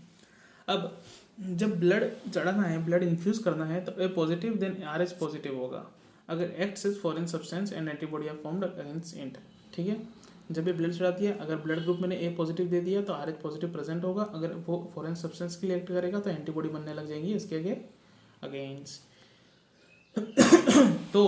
अब जब ब्लड चढ़ाना है, ब्लड इन्फ्यूज करना है तो A positive then R H positive होगा अगर acts as foreign substance and antibody are formed against it, ठीक है। जब ये ब्लड चढ़ाती है, अगर ब्लड ग्रुप मैंने ए पॉजिटिव दे दिया तो आर एच पॉजिटिव प्रेजेंट होगा, अगर वो फॉरेन सब्सटेंस के लिए एक्ट करेगा तो एंटीबॉडी बनने लग जाएंगी इसके अगेंस्ट। तो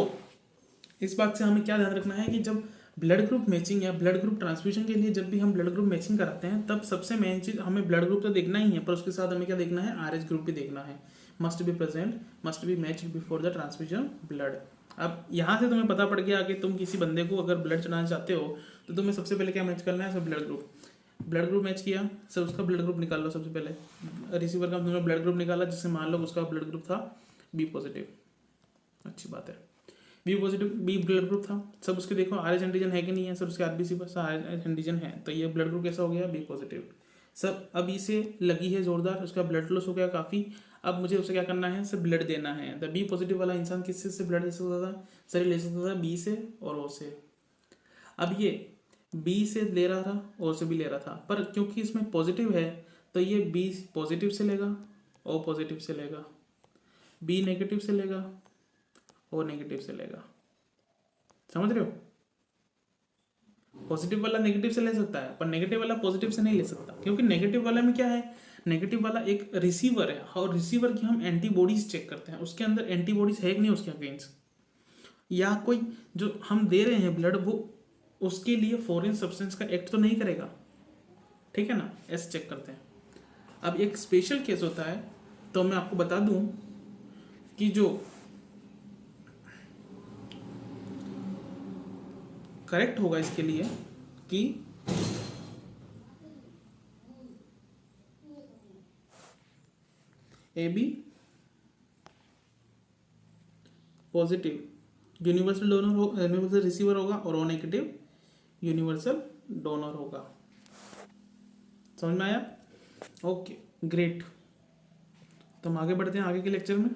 इस बात से हमें क्या ध्यान रखना है कि जब ब्लड ग्रुप मैचिंग या ब्लड ग्रुप ट्रांसफ्यूजन के लिए जब भी हम ब्लड ग्रुप मैचिंग कराते हैं तब सबसे मेन चीज हमें ब्लड ग्रुप तो देखना ही है, पर उसके साथ हमें क्या देखना है, आर एच ग्रुप भी देखना है। Must be present, must be matched before the transfusion blood. अब यहाँ से तुम्हें पता पड़ गया कि तुम किसी बंदे को अगर ब्लड चढ़ाना चाहते हो तो तुम्हें सबसे पहले क्या मैच करना है, सब ब्लड ग्रुप मैच किया सर, उसका ब्लड ग्रुप निकाल लो सबसे पहले। रिसीवर का तुमने ब्लड ग्रुप निकाला, जिससे मान लो उसका ब्लड ग्रुप था बी पॉजिटिव, अच्छी बात है, B positive B blood group था। सब उसके देखो आर एच एंटीजन है कि नहीं है सर, उसके आरबीसी पर आर एच एंटीजन है, तो ये ब्लड ग्रुप कैसा हो गया, बी पॉजिटिव। सर अब इसे लगी है जोरदार, उसका ब्लड लॉस हो गया काफ़ी। अब मुझे उसे क्या करना है सर, ब्लड देना है। द बी पॉजिटिव वाला इंसान किससे से ब्लड ले सकता था सर, ले सकता था बी से और ओ से। अब ये बी से ले रहा था, ओ से भी ले रहा था, पर क्योंकि इसमें पॉजिटिव है तो ये बी पॉजिटिव से लेगा, ओ पॉजिटिव से लेगा, बी नेगेटिव से लेगा, ओ नेगेटिव से लेगा। समझ रहे हो, पॉजिटिव वाला नेगेटिव से ले सकता है पर नेगेटिव वाला पॉजिटिव से नहीं ले सकता, क्योंकि नेगेटिव वाला में क्या है, नेगेटिव वाला एक रिसीवर है और रिसीवर की हम एंटीबॉडीज चेक करते हैं, उसके अंदर एंटीबॉडीज है कि नहीं उसके अगेंस्ट, या कोई जो हम दे रहे हैं ब्लड वो उसके लिए फॉरेन सब्सटेंस का एक्ट तो नहीं करेगा, ठीक है ना, ऐसे चेक करते हैं। अब एक स्पेशल केस होता है, तो मैं आपको बता दूं कि जो करेक्ट होगा इसके लिए कि A B positive universal donor हो, यूनिवर्सल रिसीवर होगा, और ओ नेगेटिव यूनिवर्सल डोनर होगा। समझ में आया, ओके ग्रेट। तो हम आगे बढ़ते हैं आगे के लेक्चर में।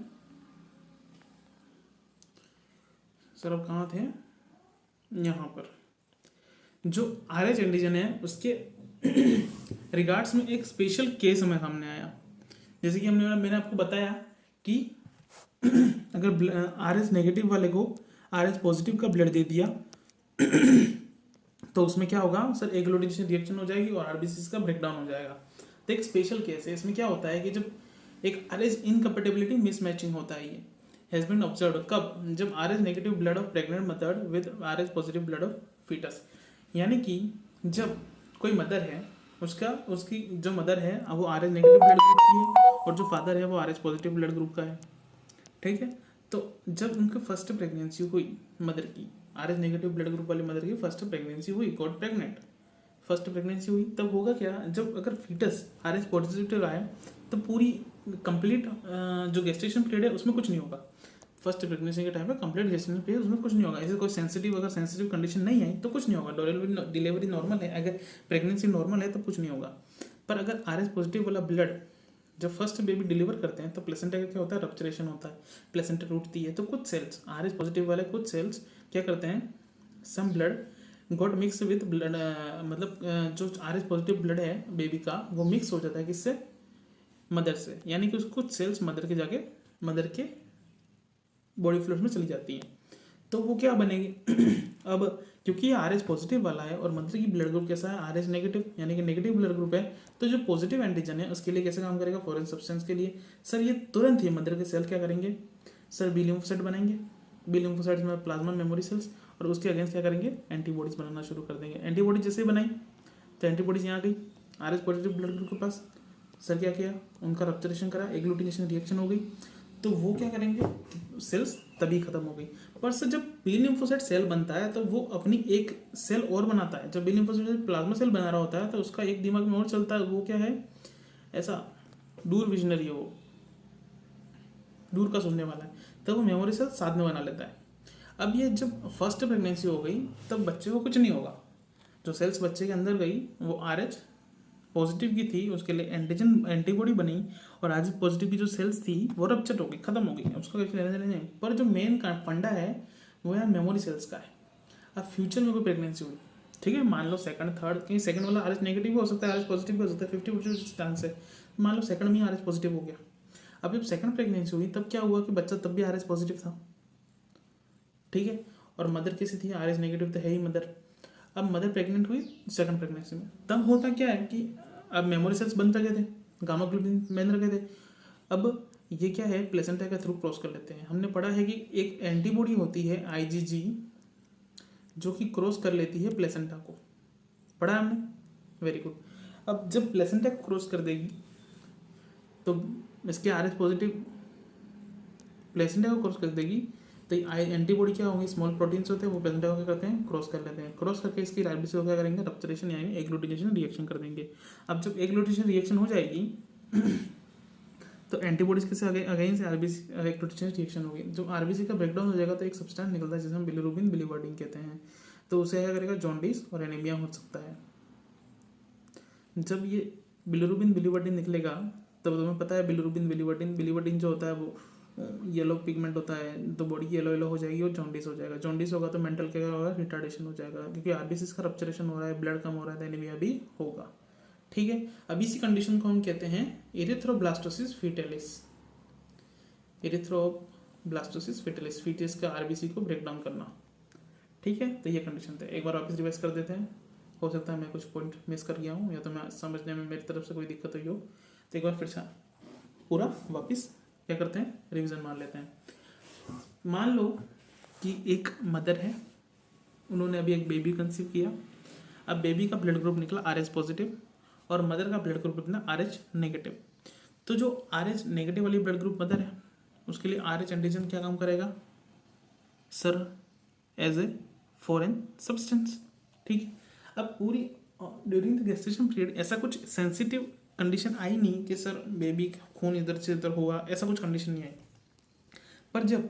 सर अब कहाँ थे, यहाँ पर जो आर एच एंटीजन है उसके रिगार्ड्स में एक स्पेशल केस हमें सामने आया। जैसे कि मैंने आपको बताया कि अगर आर एच नेगेटिव वाले को आर एच पॉजिटिव का ब्लड दे दिया तो उसमें क्या होगा सर, एग्लूटिनेशन रिएक्शन हो जाएगी और आरबीसी का ब्रेकडाउन हो जाएगा। तो एक स्पेशल केस है, इसमें क्या होता है कि जब एक आर एच इनकम्पेटेबिलिटी मिसमैचिंग होता है, ये हैज बीन ऑब्जर्व्ड कब, जब R H negative blood of pregnant mother with R H positive blood of foetus. यानी कि जब कोई मदर है, उसकी जो मदर है वो are H negative blood group की है और जो फादर है वो are H positive blood group का है, ठीक है। तो जब उनकी फर्स्ट प्रेगनेंसी हुई मदर की, are H negative blood group वाली मदर की फर्स्ट प्रेगनेंसी हुई, गॉट प्रेग्नेंट, फर्स्ट प्रेगनेंसी हुई, तब होगा क्या, जब अगर फीटस आर एच पॉजिटिव आए तो पूरी कंप्लीट जो गेस्टेशन पीरियड है उसमें कुछ नहीं होगा। फर्स्ट प्रेगनेंसी के टाइम पे कंप्लीट गेस्टेशन पीरियड उसमें कुछ नहीं होगा, ऐसे कोई अगर सेंसिटिव कंडीशन नहीं आई तो कुछ नहीं होगा, डिलीवरी नॉर्मल है, अगर प्रेगनेंसी नॉर्मल है तो कुछ नहीं होगा। पर अगर आर एच पॉजिटिव वाला ब्लड जब फर्स्ट बेबी डिलीवर करते हैं तो प्लेसेंटा का क्या होता है, रप्चरेशन होता है, प्लेसेंटा टूटती है, तो कुछ सेल्स आर एच पॉजिटिव वाले कुछ सेल्स क्या करते हैं, some blood got mix with blood, मतलब जो आर एच पॉजिटिव ब्लड है बेबी का वो मिक्स हो जाता है किससे, मदर से, यानी कि कुछ सेल्स मदर के जाके मदर के बॉडी फ्लूइड में चली जाती हैं, तो वो क्या बनेगी अब क्योंकि ये आर एच पॉजिटिव वाला है और मदर की ब्लड ग्रुप कैसा है, आर एच नेगेटिव, यानी कि नेगेटिव ब्लड ग्रुप है, तो जो पॉजिटिव एंटीजन है उसके लिए कैसे काम करेगा, फॉरेन सब्सटेंस के लिए सर ये तुरंत ही मदर के सेल क्या करेंगे सर, बी लिम्फोसाइट बनाएंगे, बी लिम्फोसाइट्स में प्लाज्मा मेमोरी सेल्स, और उसके अगेंस्ट क्या करेंगे, एंटीबॉडीज बनाना शुरू कर देंगे। एंटीबॉडीज जैसे ही बनाई तो एंटीबॉडीज यहाँ गई are H positive blood group के पास, सर क्या किया, उनका रप्चरेशन करा, एग्लूटिनेशन रिएक्शन हो गई, तो वो क्या करेंगे, सेल्स तभी खत्म हो गई। पर सर जब बी लिम्फोसाइट सेल बनता है तो वो अपनी एक सेल और बनाता है, जब बी लिम्फोसाइट प्लाज्मा सेल बना रहा होता है तो उसका एक दिमाग में और चलता है, वो क्या है, ऐसा दूर विजनरी है, वो दूर का सुनने वाला है, तब वो मेमोरी सेल साथ में बना लेता है। अब ये जब फर्स्ट प्रेगनेंसी हो गई तब बच्चे को कुछ नहीं होगा, जो सेल्स बच्चे के अंदर गई वो आर एच पॉजिटिव की थी, उसके लिए एंटीबॉडी बनी, और आज पॉजिटिव की जो सेल्स थी वो रप्चर हो गई, खत्म हो गई, उसका कुछ लेने देने नहीं। पर जो मेन फंडा है वो यार मेमोरी सेल्स का है। अब फ्यूचर में कोई प्रेगनेंसी हुई, ठीक है, मान लो सेकंड थर्ड, कहीं सेकंड वाला आर एच नेगेटिव भी हो सकता है, आर एच पॉजिटिव भी हो सकता है, 50% चांस है, मान लो सेकंड में आर एच पॉजिटिव हो गया। अब जब सेकंड प्रेगनेंसी हुई तब क्या हुआ कि बच्चा तब भी आर एच पॉजिटिव था, ठीक है, और मदर कैसी थी, आर एच नेगेटिव तो है ही मदर। अब मदर प्रेग्नेंट हुई सेकंड प्रेगनेंसी में, तब होता क्या है कि अब मेमोरी सेल्स बन रखे थे, गामा ग्लोबिन बन रखे थे, अब ये क्या है, प्लेसेंटा के थ्रू क्रॉस कर लेते हैं। हमने पढ़ा है कि एक एंटीबॉडी होती है आईजीजी जो कि क्रॉस कर लेती है प्लेसेंटा को, पढ़ा है हमने, वेरी गुड। अब जब प्लेसेंटा को क्रॉस कर देगी तो इसके आर एच पॉजिटिव प्लेसेंटा को क्रॉस कर देगी, तो एंटीबॉडी क्या होंगे, स्मॉल प्रोटीन्स होते हैं, वो प्रेजेंट होकर करते हैं, क्रॉस कर लेते हैं, क्रॉस करके इसकी आरबीसी को क्या करेंगे, रप्चरेशन यानी एग्लूटिनेशन रिएक्शन कर देंगे। अब जब एग्लूटिनेशन रिएक्शन हो जाएगी तो एंटीबॉडीज के अगेंस्ट आरबीसी एग्लूटिनेशन रिएक्शन होगी। जो आरबीसी का ब्रेकडाउन हो जाएगा तो एक सब्सटेंस निकलता है जिसे हम बिलिरुबिन बिलिवर्डिन कहते हैं, तो उसे क्या करेगा, जॉन्डिस और एनीमिया हो सकता है। जब ये बिलिरुबिन बिलिवर्डिन निकलेगा तब तुम्हें पता है बिलिरुबिन बिलिवर्डिन जो होता है वो येलो पिगमेंट होता है, तो बॉडी येलो येलो हो जाएगी और जॉन्डिस हो जाएगा। जॉन्डिस होगा तो मेंटल क्या होगा, रिटार्डेशन हो जाएगा, क्योंकि आरबीसी का रप्चरेशन हो रहा है, ब्लड कम हो रहा है, तो एनीमिया भी होगा। ठीक है, अब इसी कंडीशन को हम कहते हैं erythroblastosis fetalis. Erythroblastosis fetalis, foetus का आरबीसी को ब्रेक डाउन करना। ठीक है, तो ये कंडीशन थे। एक बार वापस रिवाइज कर देते हैं, हो सकता है मैं कुछ पॉइंट मिस कर गया हूँ या तो मैं समझने में मेरी तरफ से कोई दिक्कत हुई हो, तो एक बार फिर से पूरा वापस क्या करते हैं, रिवीजन मान लेते हैं। मान लो कि एक मदर है, उन्होंने अभी एक बेबी कंसीव किया। अब बेबी का ब्लड ग्रुप निकला RH पॉजिटिव और मदर का ब्लड ग्रुप निकला RH नेगेटिव। तो जो RH नेगेटिव वाली ब्लड ग्रुप मदर है उसके लिए RH एंटीजन क्या काम करेगा sir, as a foreign substance. ठीक है, अब पूरी ड्यूरिंग द गेस्टेशन पीरियड ऐसा कुछ सेंसिटिव कंडीशन आई नहीं कि सर बेबी का खून इधर से इधर हुआ, ऐसा कुछ कंडीशन नहीं आई। पर जब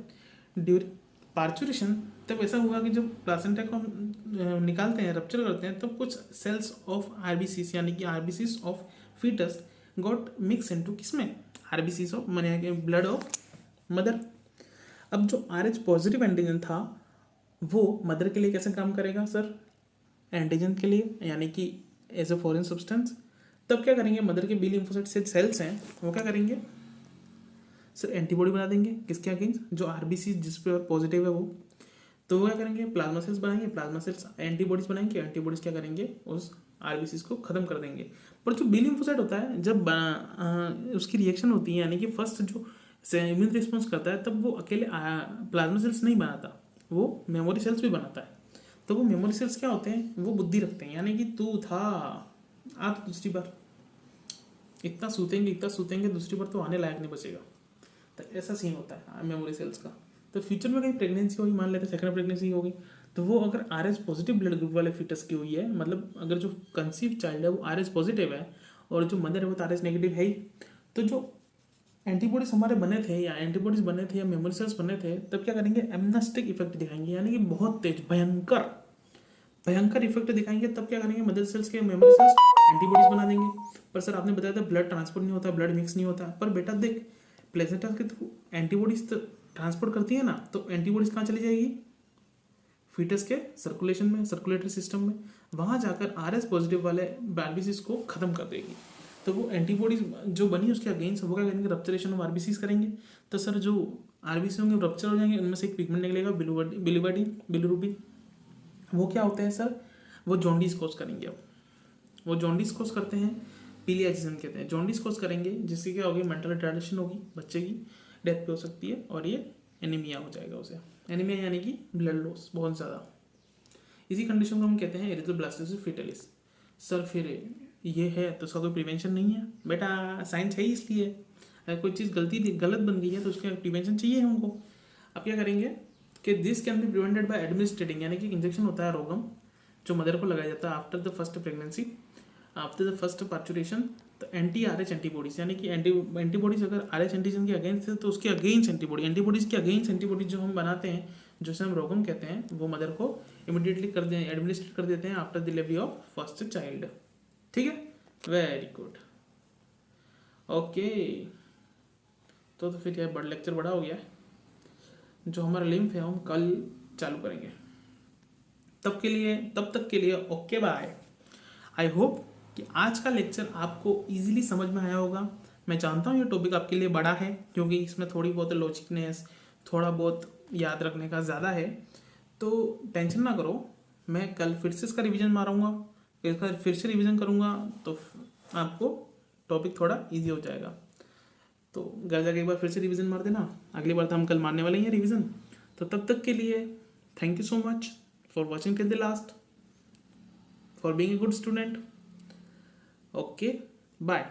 ड्यूरिंग पार्चुरेशन तब ऐसा हुआ कि जब प्लासेंटा को हम निकालते हैं, रप्चर करते हैं, तब कुछ सेल्स ऑफ आरबीसीस यानी कि RBCs of foetus got mix into किसमें, आरबीसीस ऑफ माने के ब्लड ऑफ मदर। अब जो RH पॉजिटिव एंटीजन था वो मदर के लिए कैसे काम करेगा सर, एंटीजन के लिए यानी कि एज ए फॉरेन सब्सटेंस। तब क्या करेंगे, मदर के बी लिम्फोसाइट सेल्स हैं वो क्या करेंगे सर, एंटीबॉडी बना देंगे किसके अगेंस्ट, जो आरबीसी जिस पे पॉजिटिव है वो। तो वो क्या करेंगे, प्लाज्मा सेल्स बनाएंगे, प्लाज्मा सेल्स एंटीबॉडीज बनाएंगे, एंटीबॉडीज क्या करेंगे, उस आरबीसी को खत्म कर देंगे। पर जो बी लिम्फोसाइट होता है जब उसकी रिएक्शन होती है यानी कि फर्स्ट जो इम्यून रिस्पॉन्स करता है, तब वो अकेले प्लाज्मा सेल्स नहीं बनाता, वो मेमोरी सेल्स भी बनाता है। तो वो मेमोरी सेल्स क्या होते हैं, वो बुद्धि रखते हैं, यानी कि तू था आ तो दूसरी बार, इतना सूतेंगे दूसरी बार तो आने लायक नहीं बचेगा। तो ऐसा सीन होता है मेमोरी सेल्स का। तो फ्यूचर में कहीं प्रेगनेंसी होगी, मान लेते हैं सेकंड प्रेगनेंसी होगी, तो वो अगर RH पॉजिटिव ब्लड ग्रुप वाले फीटस की हुई है, मतलब अगर जो कंसीव चाइल्ड है वो RH पॉजिटिव है और जो मदर है वो तो RH नेगेटिव है ही, तो जो एंटीबॉडीज हमारे बने थे या एंटीबॉडीज बने थे या मेमोरी सेल्स बने थे, तब क्या करेंगे, एमनेस्टिक इफेक्ट दिखाएंगे, यानी कि बहुत तेज भयंकर इफेक्ट दिखाएंगे। तब क्या करेंगे, मदर सेल्स के मेमोरी सेल्स एंटीबॉडीज बना देंगे। पर सर आपने बताया था ब्लड ट्रांसपोर्ट नहीं होता, ब्लड मिक्स नहीं होता, पर बेटा देख प्लेसेंटा के थ्रू एंटीबॉडीज तो ट्रांसपोर्ट करती है ना, तो एंटीबॉडीज कहाँ चली जाएगी, फीटस के सर्कुलेशन में, सर्कुलेटरी सिस्टम में, वहाँ जाकर RH पॉजिटिव वाले आरबीसीज को खत्म कर देगी। तो वो एंटीबॉडीज जो बनी उसके अगेंस्ट वो क्या करेंगे, रप्चरेशन ऑफ आरबीसीज करेंगे। तो सर जो आरबीसी होंगे रप्चर हो जाएंगे, उनमें से एक पिगमेंट निकलेगा बिलिरुबिन। वो क्या होते हैं सर, वो जॉन्डिस कोज करेंगे। अब वो जॉन्डिस कोज करते हैं, पीलियाजिज्म कहते हैं, जॉन्डिस कोज करेंगे, जिससे क्या होगी, मेंटल रिटार्डेशन होगी, बच्चे की डेथ भी हो सकती है और ये एनीमिया हो जाएगा उसे, एनीमिया यानी कि ब्लड लॉस बहुत ज़्यादा। इसी कंडीशन को हम कहते हैं एरिथ्रोब्लास्टोसिस फीटलिस। सर फिर ये है तो उसका कोई प्रिवेंशन नहीं है बेटा, साइंस है ही इसलिए, अगर कोई चीज़ गलत बन गई है तो उसका प्रिवेंशन चाहिए हमको। अब क्या करेंगे कि this can be prevented by administrating, यानी कि इंजेक्शन होता है रोगम जो मदर को लगाया जाता है after the first pregnancy, after the first parturition. तो RH एंटीबॉडीज यानी कि एंटीबॉडीज अगर RH एंटीजन के अगेंस्ट है तो उसके अगेंस्ट एंटीबॉडीज के अगेंस्ट एंटीबॉडीज जो हम बनाते हैं, जैसे हम रोगम कहते हैं, वो मदर को इमिडिएटली एडमिनिस्ट्रेट कर देते हैं after delivery of first child. ठीक है, वेरी गुड, ओके। तो फिर यह बड़ा लेक्चर बड़ा हो गया है, जो हमारा लिम्फ है हम कल चालू करेंगे। तब तक के लिए ओके बाय। आई होप कि आज का लेक्चर आपको इजीली समझ में आया होगा। मैं जानता हूँ ये टॉपिक आपके लिए बड़ा है, क्योंकि इसमें थोड़ी बहुत लॉजिकनेस, थोड़ा बहुत याद रखने का ज़्यादा है, तो टेंशन ना करो, मैं कल फिर से इसका रिवीजन मारूंगा, फिर से रिवीजन करूँगा, तो आपको टॉपिक थोड़ा ईजी हो जाएगा। तो घर जाके एक बार फिर से रिवीजन मार देना, अगली बार तो हम कल मारने वाले ही हैं रिवीजन। तो तब तक के लिए thank you so much for watching till the last, for being a good student. Okay bye.